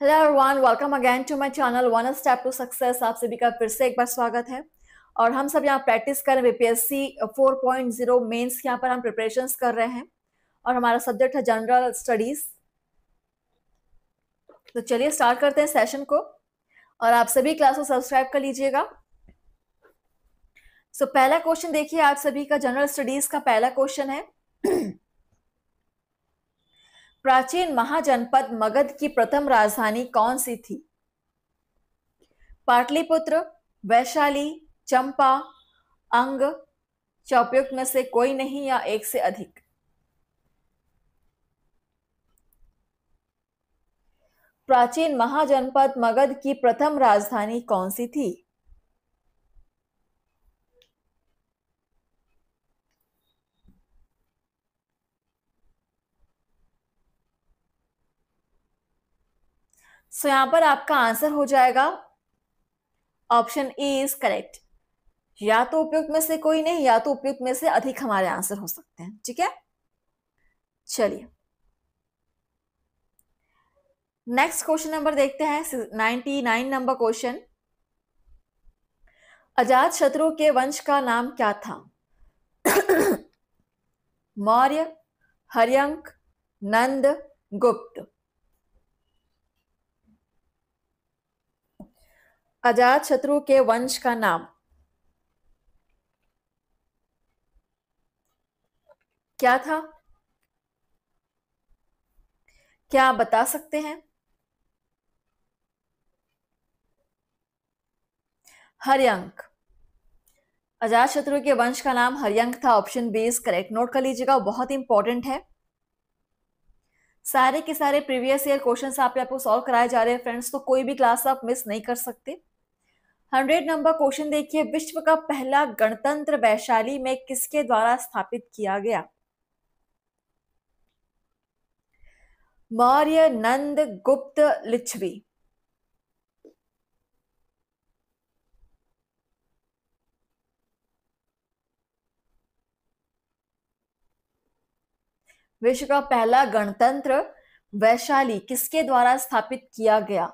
Hello everyone, welcome again to my channel one step to success. आप सभी का फिर से एक बार स्वागत है। और हम सब यहाँ प्रैक्टिस कर रहे हैं बीपीएससी 4.0 मेंस की। यहाँ पर हम प्रिपरेशंस कर रहे हैं और हमारा सब्जेक्ट है जनरल स्टडीज। तो चलिए स्टार्ट करते हैं सेशन को और आप सभी क्लास को सब्सक्राइब कर लीजिएगा। सो पहला क्वेश्चन देखिए, आप सभी का जनरल स्टडीज का पहला क्वेश्चन है प्राचीन महाजनपद मगध की प्रथम राजधानी कौन सी थी? पाटलिपुत्र, वैशाली, चंपा, अंग, उपयुक्त में से कोई नहीं या एक से अधिक? प्राचीन महाजनपद मगध की प्रथम राजधानी कौन सी थी? सो यहां पर आपका आंसर हो जाएगा ऑप्शन ए इज करेक्ट। या तो उपयुक्त में से कोई नहीं या तो उपयुक्त में से अधिक हमारे आंसर हो सकते हैं। ठीक है, चलिए नेक्स्ट क्वेश्चन नंबर देखते हैं। 99 नंबर क्वेश्चन। अजात शत्रु के वंश का नाम क्या था? मौर्य, हर्यंक, नंद, गुप्त। अजात शत्रु के वंश का नाम क्या था? क्या आप बता सकते हैं? हर्यंक। अजातशत्रु के वंश का नाम हर्यंक था। Option B is correct. Note कर लीजिएगा, बहुत इंपॉर्टेंट है। सारे के सारे प्रीवियस ईयर क्वेश्चंस आपको सॉल्व कराए जा रहे हैं फ्रेंड्स, तो कोई भी क्लास आप मिस नहीं कर सकते। 100 नंबर क्वेश्चन देखिए। विश्व का पहला गणतंत्र वैशाली में किसके द्वारा स्थापित किया गया? मौर्य, नंद, गुप्त, लिच्छवी। विश्व का पहला गणतंत्र वैशाली किसके द्वारा स्थापित किया गया?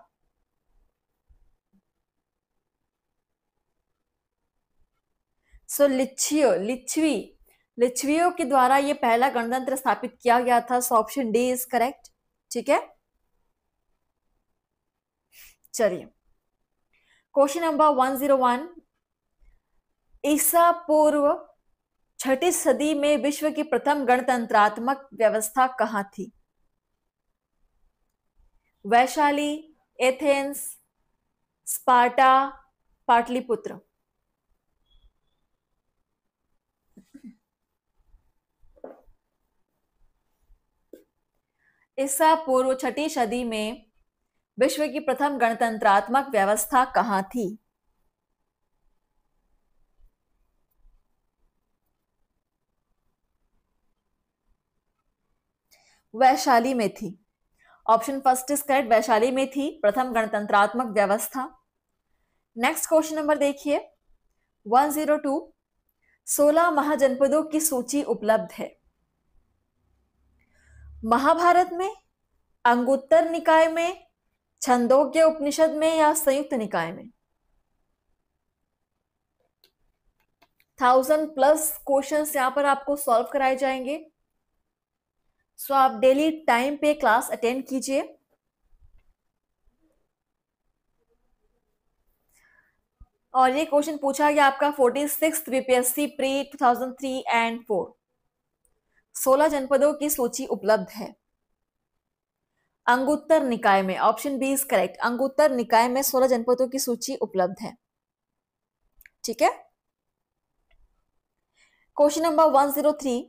सो लिच्छवी लिच्छवियों के द्वारा यह पहला गणतंत्र स्थापित किया गया था। So option D is correct. ठीक है, चलिए क्वेश्चन नंबर 101। ईसा पूर्व छठी सदी में विश्व की प्रथम गणतंत्रात्मक व्यवस्था कहां थी? Vaishali, Athens, Sparta, Pataliputra. ईसा पूर्व छठी सदी में विश्व की प्रथम गणतंत्रात्मक व्यवस्था कहां थी? वैशाली में थी। Option first is correct. Vaishali में थी प्रथम गणतंत्रात्मक व्यवस्था। नेक्स्ट क्वेश्चन नंबर देखिए 102। 16 महाजनपदों की सूची उपलब्ध है। महाभारत में, अंगुत्तर निकाय में, छंदोग्य उपनिषद में या संयुक्त निकाय में? 1000+ क्वेश्चंस यहां पर आपको सॉल्व कराए जाएंगे। सो आप डेली टाइम पे क्लास अटेंड कीजिए। और ये क्वेश्चन पूछा गया आपका 46th बीपीएससी प्री 2003 एंड 4। 16 जनपदों की सूची उपलब्ध है अंगुत्तर निकाय में। Option B is correct. Anguttara Nikaya में 16 जनपदों की सूची उपलब्ध है। ठीक है, क्वेश्चन नंबर 103।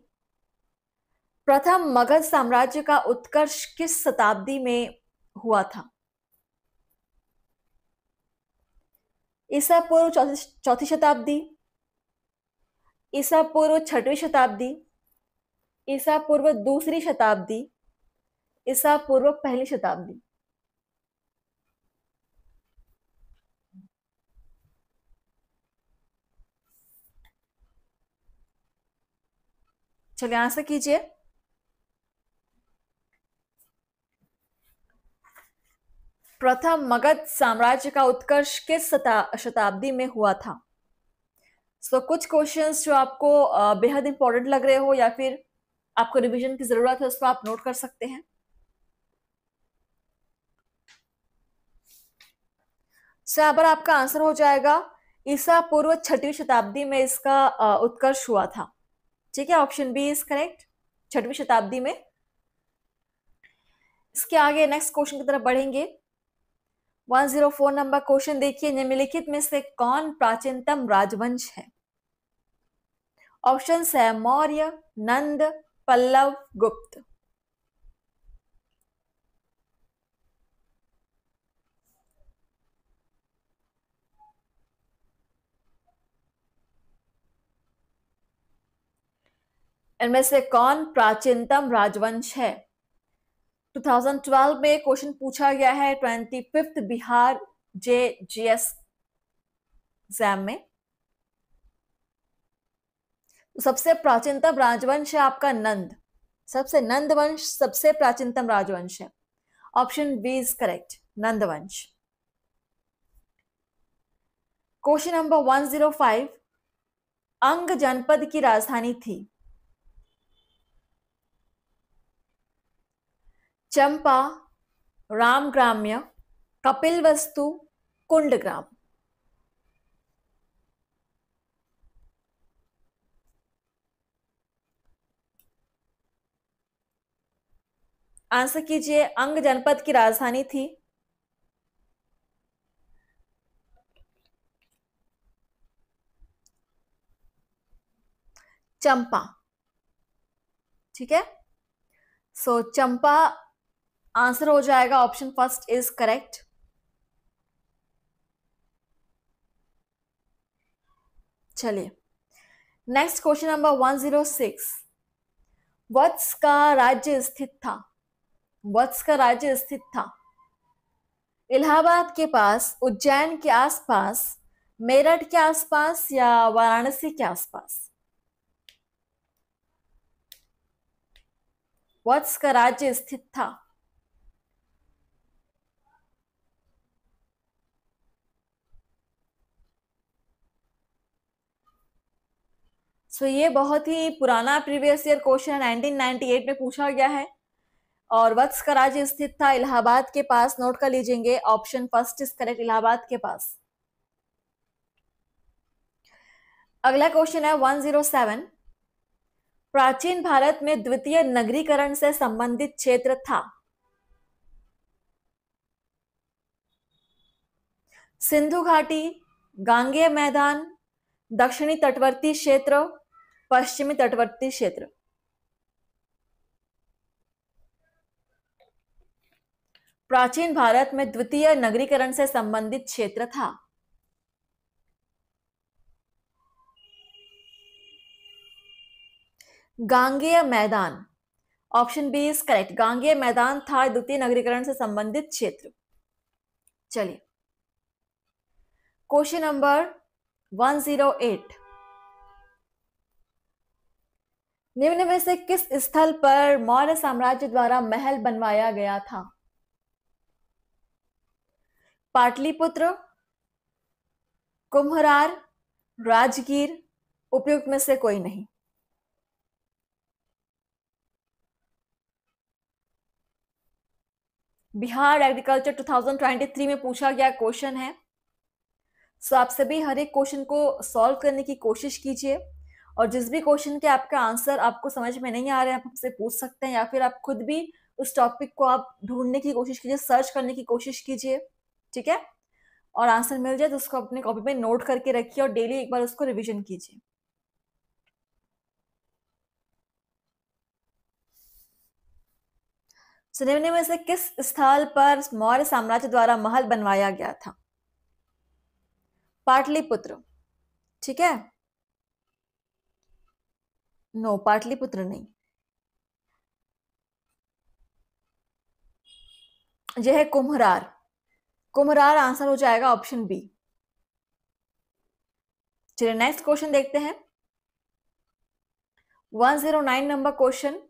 प्रथम मगध साम्राज्य का उत्कर्ष किस शताब्दी में हुआ था? ईसा पूर्व चौथी शताब्दी, ईसा पूर्व छठवीं शताब्दी, ईसा पूर्व दूसरी शताब्दी, ईसा पूर्व पहली शताब्दी। चलिए आंसर कीजिए। प्रथम मगध साम्राज्य का उत्कर्ष किस शताब्दी में हुआ था? कुछ क्वेश्चंस जो आपको बेहद इंपॉर्टेंट लग रहे हो या फिर आपको रिवीजन की जरूरत है उसको आप नोट कर सकते हैं। यहाँ पर आपका आंसर हो जाएगा ईसा पूर्व 6वीं शताब्दी में इसका उत्कर्ष हुआ था। ठीक है, ऑप्शन बी इज करेक्ट, 6वीं शताब्दी में। इसके आगे नेक्स्ट क्वेश्चन की तरफ बढ़ेंगे। 104 नंबर क्वेश्चन देखिए, निम्नलिखित में से कौन प्राचीनतम राजवंश है? ऑप्शन है मौर्य, नंद, पल्लव, गुप्त। इनमें से कौन प्राचीनतम राजवंश है? 2012 में क्वेश्चन पूछा गया है 25th बिहार JGS एग्जाम में। सबसे प्राचीनतम राजवंश है आपका नंद, नंद वंश सबसे प्राचीनतम राजवंश है। ऑप्शन बी इज करेक्ट, नंद वंश। क्वेश्चन नंबर 105, अंग जनपद की राजधानी थी? चंपा, रामग्राम्य, कपिलवस्तु, कुंडग्राम। आंसर कीजिए, अंग जनपद की राजधानी थी चंपा। ठीक है, चंपा आंसर हो जाएगा, ऑप्शन फर्स्ट इज करेक्ट। चलिए नेक्स्ट क्वेश्चन नंबर 106, वत्स का राज्य स्थित था? वत्स का राज्य स्थित था इलाहाबाद के पास, उज्जैन के आसपास, मेरठ के आसपास या वाराणसी के आसपास? वत्स का राज्य स्थित था ये बहुत ही पुराना प्रीवियस ईयर क्वेश्चन 1998 में पूछा गया है और वत्स का राज्य स्थित था इलाहाबाद के पास। नोट कर लीजिएंगे, option first is correct, Allahabad के पास। अगला क्वेश्चन है 107, प्राचीन भारत में द्वितीय नगरीकरण से संबंधित क्षेत्र था? सिंधु घाटी, गांगेय मैदान, दक्षिणी तटवर्ती क्षेत्र, पश्चिमी तटवर्ती क्षेत्र। प्राचीन भारत में द्वितीय नगरीकरण से संबंधित क्षेत्र था? गांगेय मैदान, ऑप्शन बी इज करेक्ट, गांगेय मैदान था द्वितीय नगरीकरण से संबंधित क्षेत्र। चलिए क्वेश्चन नंबर 108, निम्न में से किस स्थल पर मौर्य साम्राज्य द्वारा महल बनवाया गया था? पाटलिपुत्र, कुम्हरार, राजगीर, उपयुक्त में से कोई नहीं। बिहार एग्रीकल्चर 2023 में पूछा गया क्वेश्चन है। आप सभी हर एक क्वेश्चन को सॉल्व करने की कोशिश कीजिए और जिस भी क्वेश्चन के आपका आंसर आपको समझ में नहीं आ रहे हैं आप हमसे पूछ सकते हैं या फिर आप खुद भी उस टॉपिक को आप ढूंढने की कोशिश कीजिए, सर्च करने की कोशिश कीजिए। ठीक है, और आंसर मिल जाए तो उसको अपने कॉपी में नोट करके रखिए और डेली एक बार उसको रिवीजन कीजिए। निम्न में से किस स्थल पर मौर्य साम्राज्य द्वारा महल बनवाया गया था? पाटलिपुत्र। ठीक है, नो, पाटलिपुत्र नहीं, यह है कुम्हरार। कुम्हरार आंसर हो जाएगा, ऑप्शन बी। चलिए नेक्स्ट क्वेश्चन देखते हैं 109 नंबर क्वेश्चन,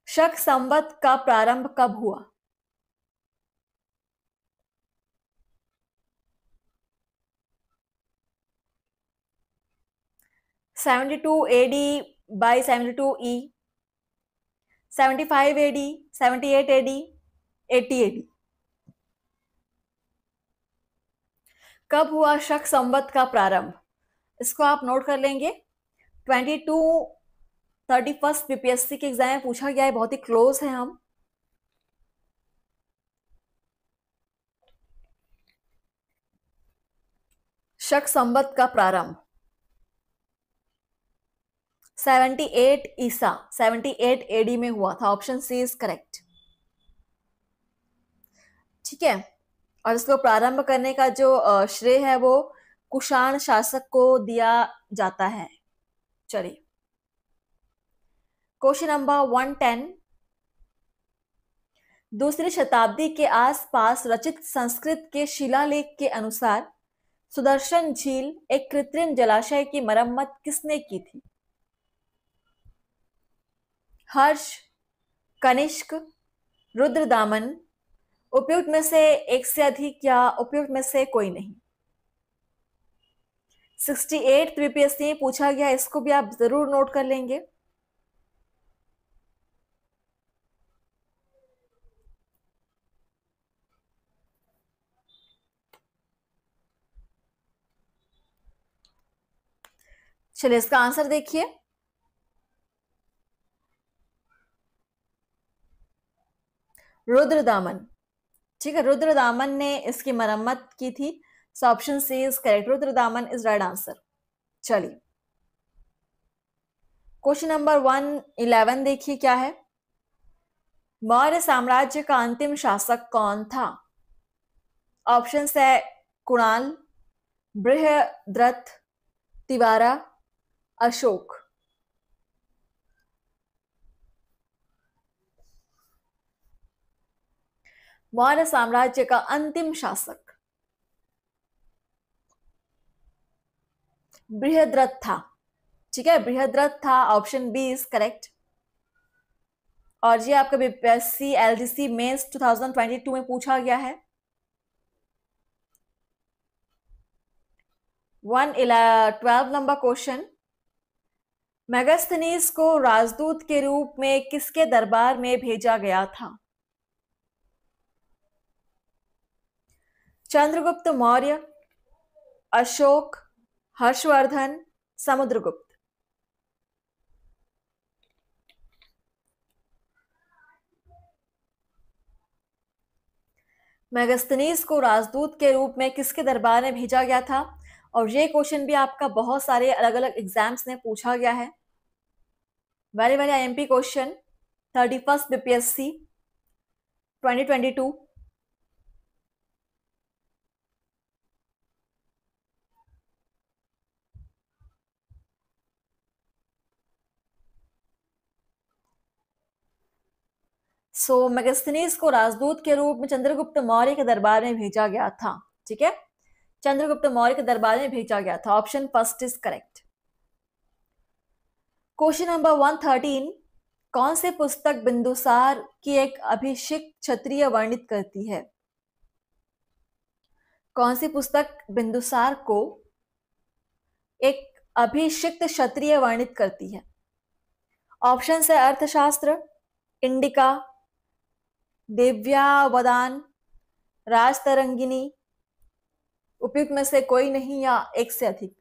शक संवत का प्रारंभ कब हुआ? 72 AD by 72 E, 75 AD, 78 AD, 80 AD। कब हुआ शक संवत का प्रारंभ? इसको आप नोट कर लेंगे। 31 बीपीएससी के एग्जाम में पूछा गया है, बहुत ही क्लोज है हम। शक संवत का प्रारंभ 78 ईसा 78 एडी में हुआ था। Option C is correct. ठीक है, और इसको प्रारंभ करने का जो श्रेय है वो कुषाण शासक को दिया जाता है। चलिए, क्वेश्चन नंबर 110। दूसरी शताब्दी के आसपास रचित संस्कृत के शिलालेख के अनुसार सुदर्शन झील एक कृत्रिम जलाशय की मरम्मत किसने की थी? हर्ष, कनिष्क, रुद्रदामन, उपयुक्त में से एक से अधिक या उपयुक्त में से कोई नहीं। 68 बीपीएससी में पूछा गया, इसको भी आप जरूर नोट कर लेंगे। चलिए, इसका आंसर देखिए। रुद्रदामन। ठीक है, रुद्रदामन ने इसकी मरम्मत की थी। So option C is correct, Rudradaman is right answer. चलिए, क्वेश्चन नंबर 111 देखिए क्या है। मौर्य साम्राज्य का अंतिम शासक कौन था? ऑप्शन है कुणाल, बृहद्रथ, तिवारा, अशोक। मौर्य साम्राज्य का अंतिम शासक बृहद्रथ था। ठीक है, बृहद्रथ था। Option B is correct. और ये आपका बीपीएससी एलडीसी मेंस 2022 में पूछा गया है। 112 नंबर क्वेश्चन। मेगास्थनीज को राजदूत के रूप में किसके दरबार में भेजा गया था? चंद्रगुप्त मौर्य, अशोक, हर्षवर्धन, समुद्रगुप्त। मेगास्थनीज को राजदूत के रूप में किसके दरबार में भेजा गया था? और ये क्वेश्चन भी आपका बहुत सारे अलग अलग एग्जाम्स में पूछा गया है। Very very IMP question, 31 BPSC 2022। सो मेगास्थनीज को राजदूत के रूप में चंद्रगुप्त मौर्य के दरबार में भेजा गया था। ठीक है, चंद्रगुप्त मौर्य के दरबार में भेजा गया था। Option first is correct. Question number 113। कौन सी पुस्तक बिंदुसार की एक अभिषिक्त क्षत्रिय वर्णित करती है? कौन सी पुस्तक बिंदुसार को एक अभिषिक्त क्षत्रिय वर्णित करती है? ऑप्शन है अर्थशास्त्र, इंडिका, दिव्यावदान, राजतरंगिणी, उपयुक्त में से कोई नहीं या एक से अधिक।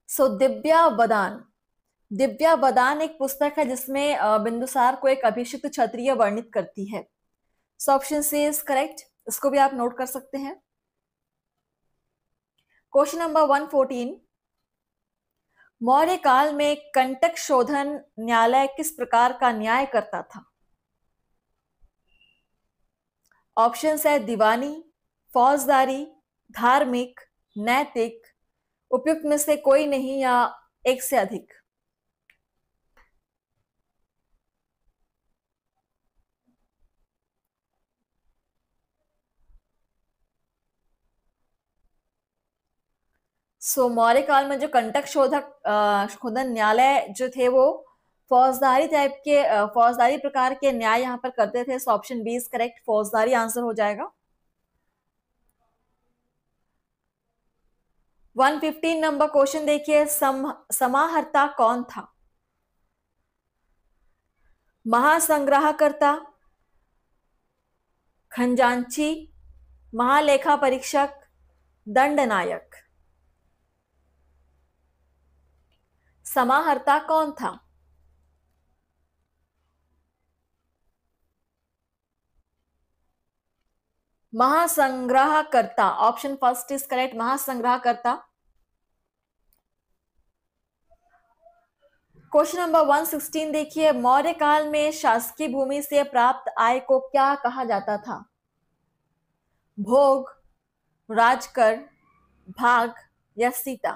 सो दिव्यावदान। दिव्यावदान एक पुस्तक है जिसमें बिंदुसार को एक अभिषिक्त क्षत्रिय वर्णित करती है। So option C is correct. इसको भी आप नोट कर सकते हैं। Question number 114। मौर्य काल में कंटक शोधन न्यायालय किस प्रकार का न्याय करता था? ऑप्शन है दीवानी, फौजदारी, धार्मिक, नैतिक, उपयुक्त में से कोई नहीं या एक से अधिक। मौर्य काल में जो कंटक शोधन न्यायालय जो थे वो फौजदारी टाइप के फौजदारी प्रकार के न्याय यहाँ पर करते थे। So option B is correct, फौजदारी आंसर हो जाएगा। 115 नंबर क्वेश्चन देखिए, समाहर्ता कौन था? महासंग्रहकर्ता, खजांची, महालेखा परीक्षक, दंडनायक। समाहर्ता कौन था? महासंग्रहकर्ता, ऑप्शन फर्स्ट इज करेक्ट, महासंग्रहकर्ता। क्वेश्चन नंबर 116 देखिए, मौर्य काल में शासकीय भूमि से प्राप्त आय को क्या कहा जाता था? भोग, राजकर, भाग या सीता।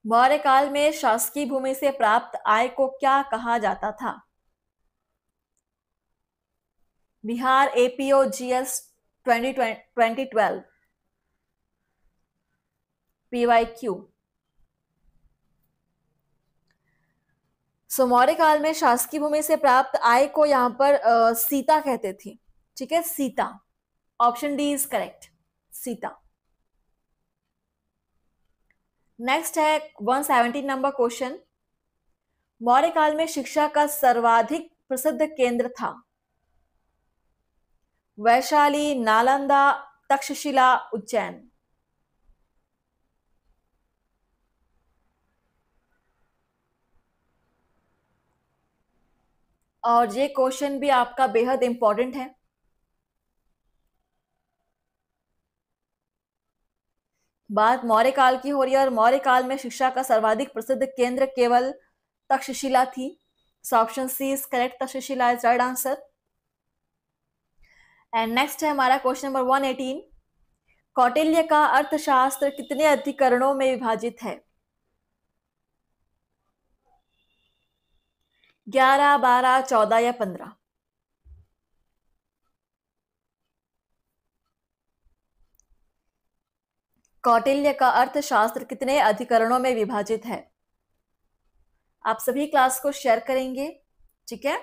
मौर्य काल में शासकीय भूमि से प्राप्त आय को क्या कहा जाता था? Bihar APO GS 2012 PYQ। Maurya काल में शासकीय भूमि से प्राप्त आय को यहां पर सीता कहते थे। ठीक है, Sita, option D is correct, Sita. Next है 117 नंबर क्वेश्चन, मौर्य काल में शिक्षा का सर्वाधिक प्रसिद्ध केंद्र था? वैशाली, नालंदा, तक्षशिला, उज्जैन। और ये क्वेश्चन भी आपका बेहद इंपॉर्टेंट है। बात मौर्य काल की हो रही है और मौर्य काल में शिक्षा का सर्वाधिक प्रसिद्ध केंद्र केवल तक्षशिला थी। So option C is correct, Takshashila is right answer. And next है हमारा क्वेश्चन नंबर 118, कौटिल्य का अर्थशास्त्र कितने अधिकरणों में विभाजित है? 11, 12, 14 या 15। कौटिल्य का अर्थशास्त्र कितने अधिकरणों में विभाजित है? आप सभी क्लास को शेयर करेंगे, ठीक है।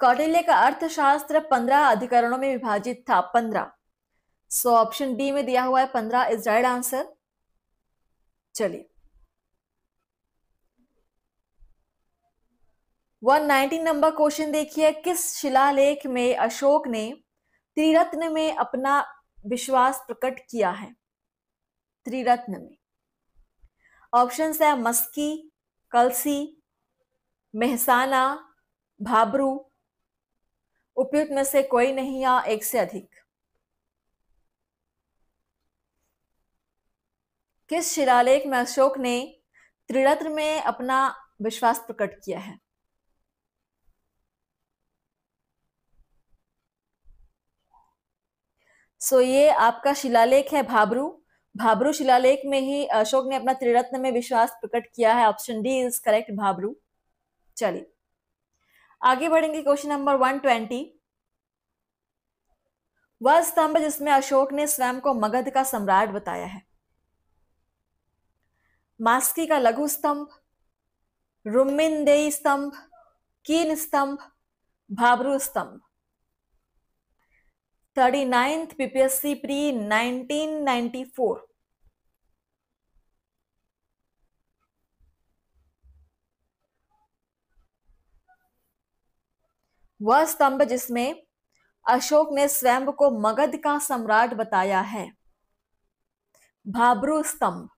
कौटिल्य का अर्थशास्त्र 15 अधिकरणों में विभाजित था, 15। सो ऑप्शन डी में दिया हुआ है 15 इज राइट आंसर। चलिए 119 नंबर क्वेश्चन देखिए, किस शिलालेख में अशोक ने त्रिरत्न में अपना विश्वास प्रकट किया है? त्रिरत्न में ऑप्शन है मस्की, कलसी, मेहसाना, भाब्रू, उपयुक्त में से कोई नहीं या एक से अधिक। किस शिलालेख में अशोक ने त्रिरत्न में अपना विश्वास प्रकट किया है? ये आपका शिलालेख है भाब्रू। भाब्रू शिलालेख में ही अशोक ने अपना त्रिरत्न में विश्वास प्रकट किया है। Option D is correct, Bhabru. चलिए आगे बढ़ेंगे, क्वेश्चन नंबर 120, वह स्तंभ जिसमें अशोक ने स्वयं को मगध का सम्राट बताया है? मास्की का लघु स्तंभ, रुम्मिनदेई स्तंभ, कीन स्तंभ, भाब्रू स्तंभ। 39th PPSC pre 1994। वह स्तंभ जिसमें अशोक ने स्वयं को मगध का सम्राट बताया है? भाब्रू स्तंभ।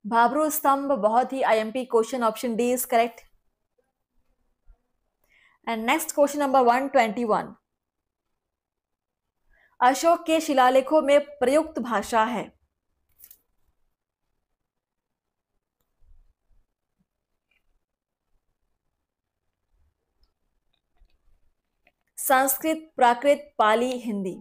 भाब्रू स्तंभ बहुत ही IMP question, option D is correct. And next question number 121, Ashok के शिलालेखों में प्रयुक्त भाषा है? संस्कृत, प्राकृत, पाली, हिंदी।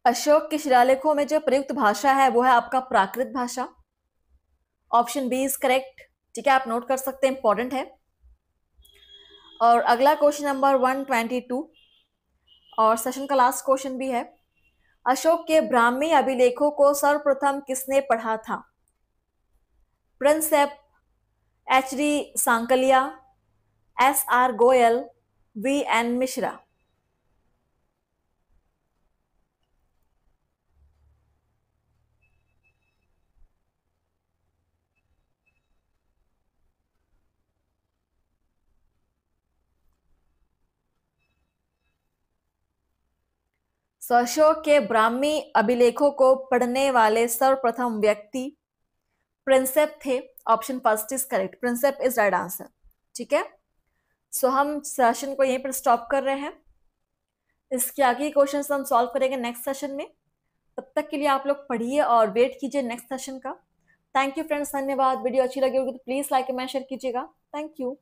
अशोक के शिलालेखों में जो प्रयुक्त भाषा है वो है आपका प्राकृत भाषा। Option B is correct. ठीक है, आप नोट कर सकते हैं, इंपॉर्टेंट है। और अगला क्वेश्चन नंबर 122 और सेशन का लास्ट क्वेश्चन भी है। अशोक के ब्राह्मी अभिलेखों को सर्वप्रथम किसने पढ़ा था? Prinsep, H D Sankalia, S R Goyal, V N Mishra. Ashoka के ब्राह्मी अभिलेखों को पढ़ने वाले सर्वप्रथम व्यक्ति प्रिंसेप थे। Option first is correct, Prinsep is right answer. ठीक है, सो हम सेशन को यहीं पर स्टॉप कर रहे हैं। इसके आगे क्वेश्चन हम सॉल्व करेंगे नेक्स्ट सेशन में। तब तक के लिए आप लोग पढ़िए और वेट कीजिए नेक्स्ट सेशन का। थैंक यू फ्रेंड्स, धन्यवाद। वीडियो अच्छी लगी होगी तो प्लीज लाइक एंड शेयर कीजिएगा। Thank you.